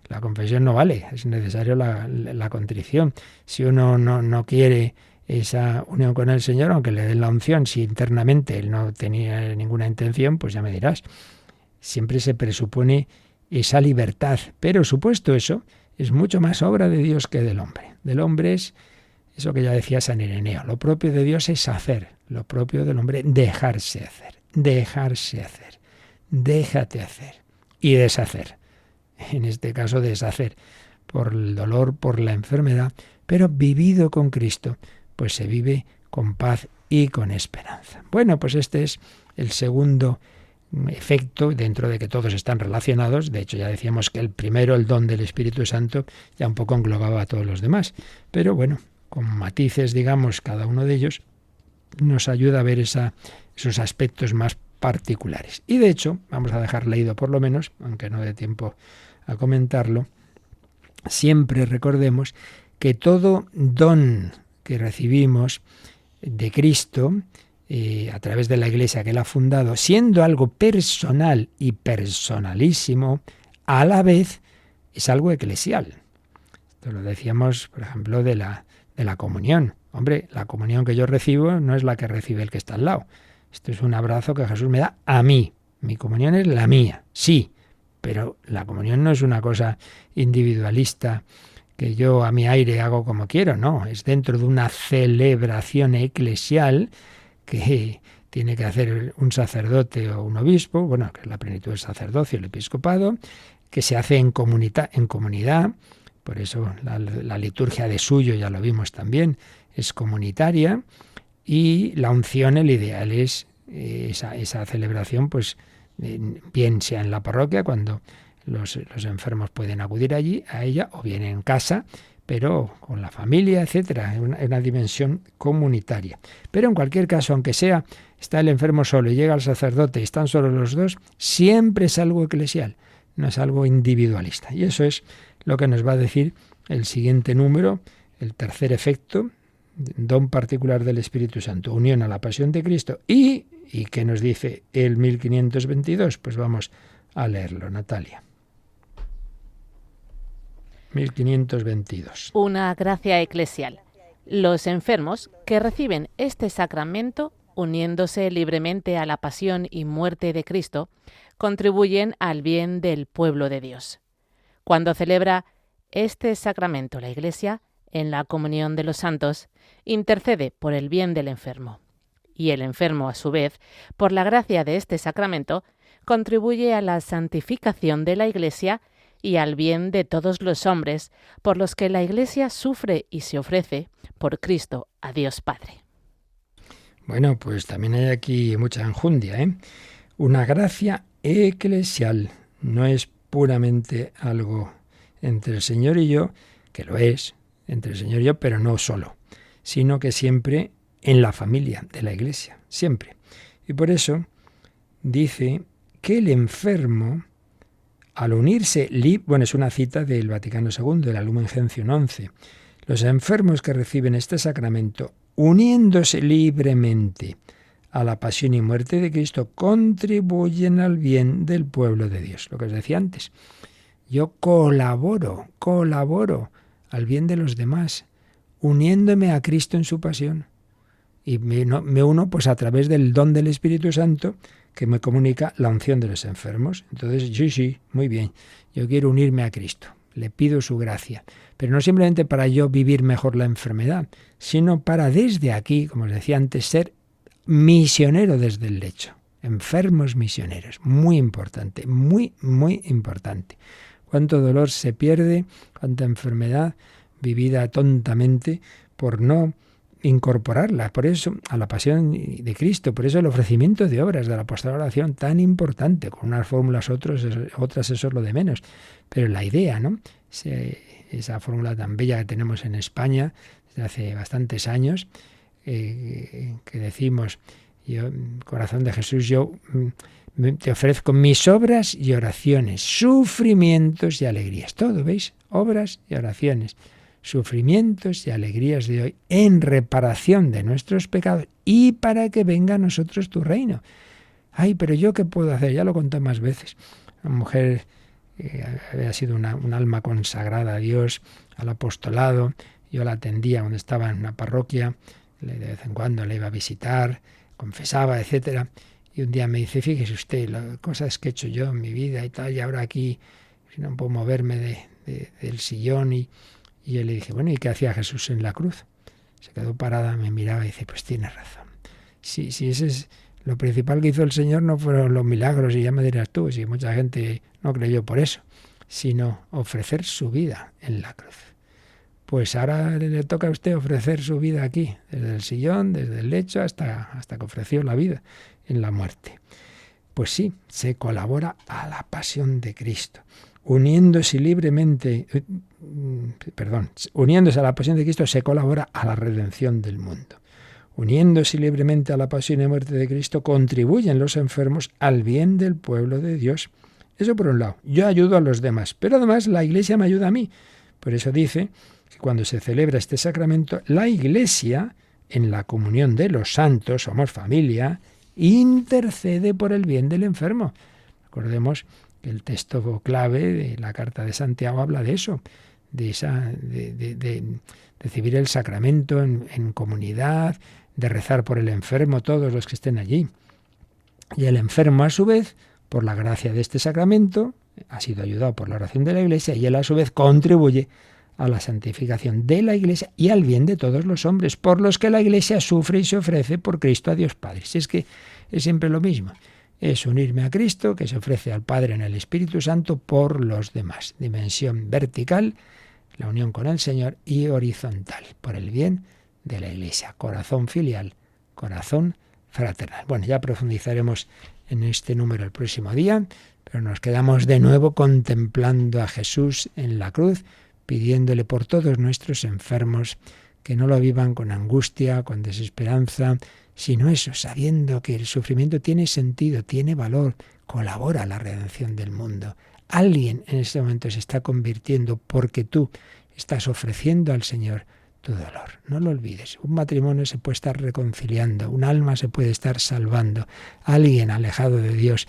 la confesión no vale. Es necesario la contrición. Si uno no quiere esa unión con el Señor, aunque le den la unción, si internamente él no tenía ninguna intención, pues ya me dirás. Siempre se presupone esa libertad, pero supuesto eso, es mucho más obra de Dios que del hombre. Del hombre es eso que ya decía San Ireneo, lo propio de Dios es hacer, lo propio del hombre dejarse hacer, déjate hacer y deshacer. En este caso deshacer por el dolor, por la enfermedad, pero vivido con Cristo, pues se vive con paz y con esperanza. Bueno, pues este es el segundo efecto, dentro de que todos están relacionados. De hecho, ya decíamos que el primero, el don del Espíritu Santo, ya un poco englobaba a todos los demás. Pero bueno, con matices, digamos, cada uno de ellos nos ayuda a ver esos aspectos más particulares. Y de hecho, vamos a dejar leído por lo menos, aunque no dé tiempo a comentarlo, siempre recordemos que todo don que recibimos de Cristo a través de la Iglesia que Él ha fundado, siendo algo personal y personalísimo, a la vez es algo eclesial. Esto lo decíamos, por ejemplo, de la comunión. Hombre, la comunión que yo recibo no es la que recibe el que está al lado. Esto es un abrazo que Jesús me da a mí. Mi comunión es la mía, sí, pero la comunión no es una cosa individualista que yo a mi aire hago como quiero, no, es dentro de una celebración eclesial que tiene que hacer un sacerdote o un obispo, bueno, que es la plenitud del sacerdocio, el episcopado, que se hace en comunidad, por eso la liturgia de suyo, ya lo vimos también, es comunitaria, y la unción, el ideal es esa celebración, pues bien sea en la parroquia, cuando los enfermos pueden acudir allí, a ella, o bien en casa, pero con la familia, etcétera, en una dimensión comunitaria. Pero en cualquier caso, aunque está el enfermo solo y llega el sacerdote y están solo los dos, siempre es algo eclesial. no es algo individualista. Y eso es lo que nos va a decir el siguiente número, el tercer efecto, don particular del Espíritu Santo, unión a la pasión de Cristo. ¿Y qué nos dice el 1522? Pues vamos a leerlo, Natalia. 1522. Una gracia eclesial. Los enfermos que reciben este sacramento, uniéndose libremente a la pasión y muerte de Cristo, contribuyen al bien del pueblo de Dios. Cuando celebra este sacramento la Iglesia, en la comunión de los santos, intercede por el bien del enfermo. Y el enfermo, a su vez, por la gracia de este sacramento, contribuye a la santificación de la Iglesia y al bien de todos los hombres, por los que la Iglesia sufre y se ofrece por Cristo a Dios Padre. Bueno, pues también hay aquí mucha enjundia, ¿eh? Una gracia eclesial, no es puramente algo entre el Señor y yo, que lo es, entre el Señor y yo, pero no solo, sino que siempre en la familia de la Iglesia, siempre. Y por eso dice que el enfermo, al unirse, bueno, es una cita del Vaticano II, de la Lumen Gentium 11, los enfermos que reciben este sacramento, uniéndose libremente a la pasión y muerte de Cristo, contribuyen al bien del pueblo de Dios. Lo que os decía antes, yo colaboro al bien de los demás, uniéndome a Cristo en su pasión. Y me uno pues a través del don del Espíritu Santo que me comunica la unción de los enfermos. Entonces, sí, muy bien, yo quiero unirme a Cristo, le pido su gracia, pero no simplemente para yo vivir mejor la enfermedad, sino para desde aquí, como os decía antes, ser misionero desde el lecho. Enfermos misioneros, muy importante, muy, muy importante. Cuánto dolor se pierde, cuánta enfermedad vivida tontamente por no incorporarla, por eso a la pasión de Cristo, por eso el ofrecimiento de obras de la apostolada de oración tan importante, con unas fórmulas otras eso es lo de menos, pero la idea, ¿no? Esa fórmula tan bella que tenemos en España desde hace bastantes años, que decimos, yo, corazón de Jesús, yo te ofrezco mis obras y oraciones, sufrimientos y alegrías, todo, ¿veis? Obras y oraciones, sufrimientos y alegrías de hoy en reparación de nuestros pecados y para que venga a nosotros tu reino. Ay, pero ¿yo qué puedo hacer? Ya lo conté más veces. Una mujer había sido un alma consagrada a Dios, al apostolado. Yo la atendía cuando estaba en una parroquia, de vez en cuando le iba a visitar, confesaba, etcétera. Y un día me dice, fíjese usted, las cosas que he hecho yo en mi vida y tal, y ahora aquí no puedo moverme del sillón. Y yo le dije, bueno, ¿y qué hacía Jesús en la cruz? Se quedó parada, me miraba y dice, pues tienes razón. Si ese es lo principal que hizo el Señor, no fueron los milagros, y ya me dirás tú, si mucha gente no creyó por eso, sino ofrecer su vida en la cruz. Pues ahora le toca a usted ofrecer su vida aquí, desde el sillón, desde el lecho, hasta que ofreció la vida en la muerte. Pues sí, se colabora a la pasión de Cristo. Uniéndose a la pasión de Cristo se colabora a la redención del mundo. Uniéndose libremente a la pasión y muerte de Cristo contribuyen los enfermos al bien del pueblo de Dios. Eso por un lado. Yo ayudo a los demás, pero además la Iglesia me ayuda a mí. Por eso dice que cuando se celebra este sacramento, la Iglesia, en la comunión de los santos, somos familia, intercede por el bien del enfermo. Recordemos que el texto clave de la carta de Santiago habla de eso, de recibir el sacramento en comunidad, de rezar por el enfermo, todos los que estén allí. Y el enfermo, a su vez, por la gracia de este sacramento, ha sido ayudado por la oración de la Iglesia y él, a su vez, contribuye a la santificación de la Iglesia y al bien de todos los hombres, por los que la Iglesia sufre y se ofrece por Cristo a Dios Padre. Si es que es siempre lo mismo. Es unirme a Cristo, que se ofrece al Padre en el Espíritu Santo por los demás. Dimensión vertical, la unión con el Señor, y horizontal, por el bien de la Iglesia. Corazón filial, corazón fraternal. Bueno, ya profundizaremos en este número el próximo día, pero nos quedamos de nuevo contemplando a Jesús en la cruz, pidiéndole por todos nuestros enfermos que no lo vivan con angustia, con desesperanza, sino eso, sabiendo que el sufrimiento tiene sentido, tiene valor, colabora a la redención del mundo. Alguien en este momento se está convirtiendo porque tú estás ofreciendo al Señor tu dolor. No lo olvides. Un matrimonio se puede estar reconciliando, un alma se puede estar salvando. Alguien alejado de Dios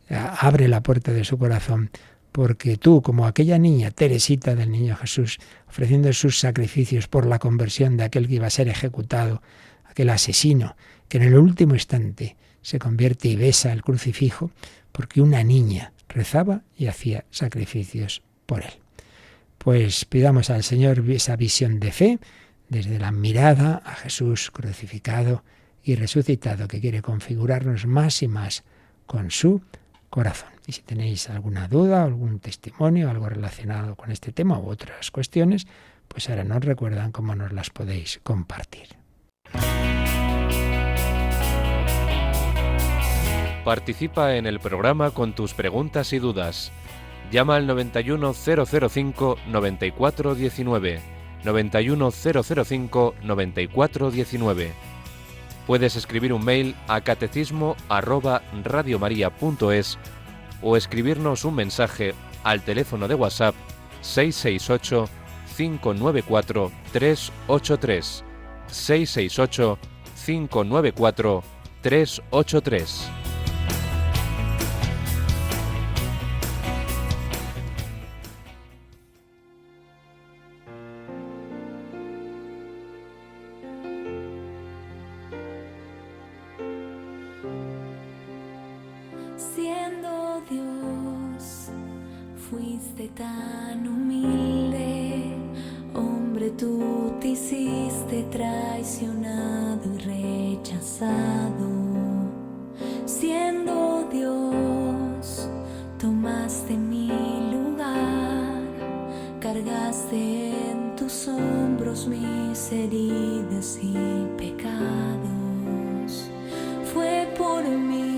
abre la puerta de su corazón porque tú, como aquella niña, Teresita del Niño Jesús, ofreciendo sus sacrificios por la conversión de aquel que iba a ser ejecutado, aquel asesino, que en el último instante se convierte y besa el crucifijo, porque una niña rezaba y hacía sacrificios por él. Pues pidamos al Señor esa visión de fe, desde la mirada a Jesús crucificado y resucitado, que quiere configurarnos más y más con su corazón. Y si tenéis alguna duda, algún testimonio, algo relacionado con este tema u otras cuestiones, pues ahora nos recuerdan cómo nos las podéis compartir. Participa en el programa con tus preguntas y dudas. Llama al 91005-9419, 91005-9419. Puedes escribir un mail a catecismo@radiomaria.es o escribirnos un mensaje al teléfono de WhatsApp 668 594 383, 668 594 383. Siendo Dios, fuiste tan humilde, hombre, tú te hiciste traicionado y rechazado. Siendo Dios, tomaste mi lugar, cargaste en tus hombros mis heridas y pecados. Fue por mí.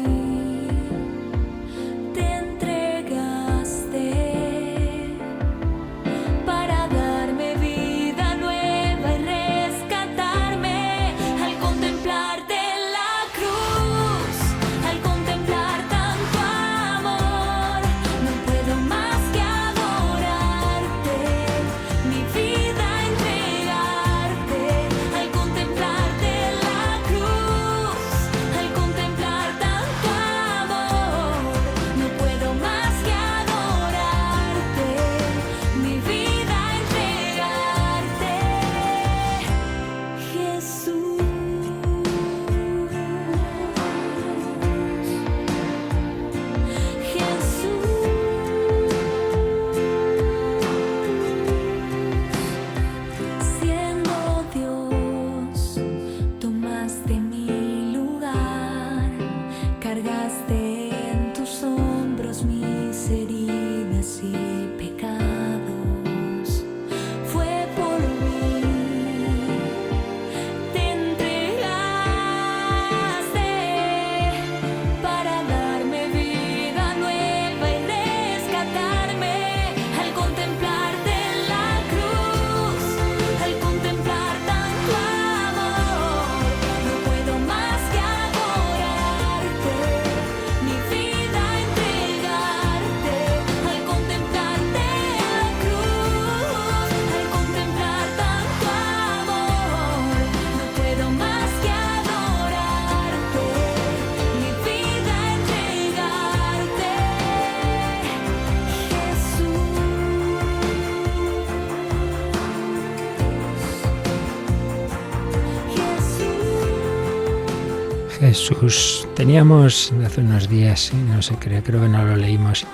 Jesús. Teníamos hace unos días, no sé, creo que no lo leímos,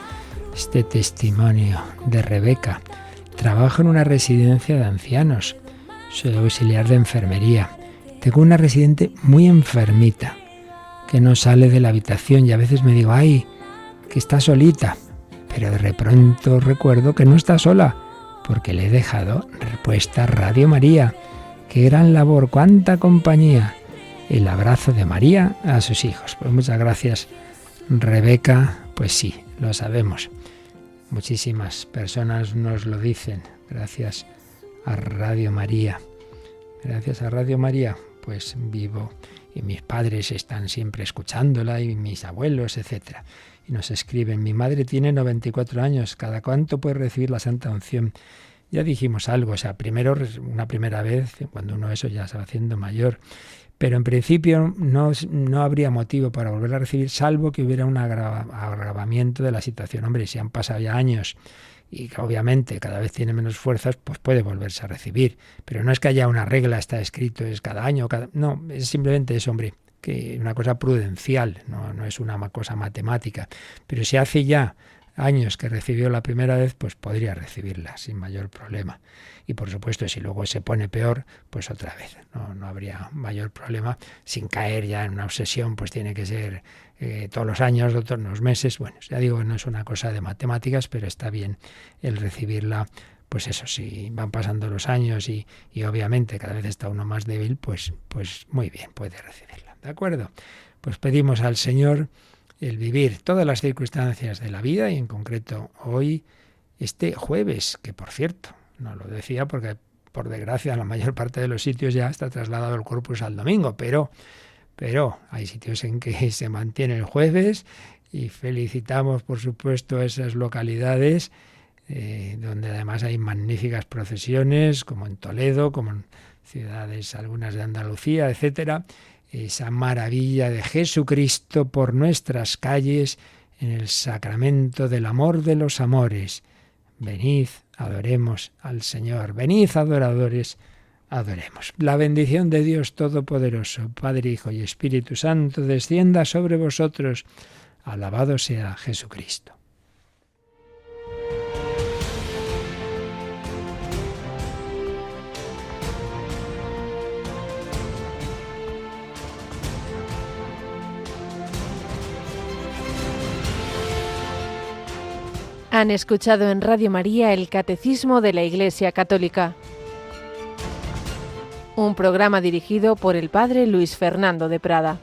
este testimonio de Rebeca. Trabajo en una residencia de ancianos, soy auxiliar de enfermería. Tengo una residente muy enfermita que no sale de la habitación y a veces me digo, ¡ay!, que está solita. Pero de pronto recuerdo que no está sola, porque le he dejado puesta Radio María. ¡Qué gran labor! ¡Cuánta compañía! El abrazo de María a sus hijos. Pues muchas gracias, Rebeca. Pues sí, lo sabemos. Muchísimas personas nos lo dicen. Gracias a Radio María. Gracias a Radio María, pues vivo y mis padres están siempre escuchándola y mis abuelos, etc. Y nos escriben, mi madre tiene 94 años, ¿cada cuánto puede recibir la Santa Unción? Ya dijimos algo, o sea, primero, una primera vez, cuando uno eso ya se va haciendo mayor. Pero en principio no habría motivo para volver a recibir, salvo que hubiera un agravamiento de la situación. Hombre, si han pasado ya años y obviamente cada vez tiene menos fuerzas, pues puede volverse a recibir. Pero no es que haya una regla, está escrito, es cada año, no, es simplemente eso, hombre, que una cosa prudencial, no es una cosa matemática. Pero si hace ya años que recibió la primera vez, pues podría recibirla sin mayor problema. Y por supuesto, si luego se pone peor, pues otra vez, no habría mayor problema, sin caer ya en una obsesión, pues tiene que ser todos los años, otros unos meses. Bueno, ya digo, no es una cosa de matemáticas, pero está bien el recibirla. Pues eso, si van pasando los años y obviamente cada vez está uno más débil, pues muy bien, puede recibirla. ¿De acuerdo? Pues pedimos al Señor el vivir todas las circunstancias de la vida y en concreto hoy, este jueves, que por cierto, no lo decía porque por desgracia en la mayor parte de los sitios ya está trasladado el Corpus al domingo, pero hay sitios en que se mantiene el jueves y felicitamos por supuesto a esas localidades donde además hay magníficas procesiones, como en Toledo, como en ciudades algunas de Andalucía, etcétera. Esa maravilla de Jesucristo por nuestras calles en el sacramento del amor de los amores. Venid, adoremos al Señor. Venid, adoradores, adoremos. La bendición de Dios Todopoderoso, Padre, Hijo y Espíritu Santo, descienda sobre vosotros. Alabado sea Jesucristo. Han escuchado en Radio María el Catecismo de la Iglesia Católica, un programa dirigido por el Padre Luis Fernando de Prada.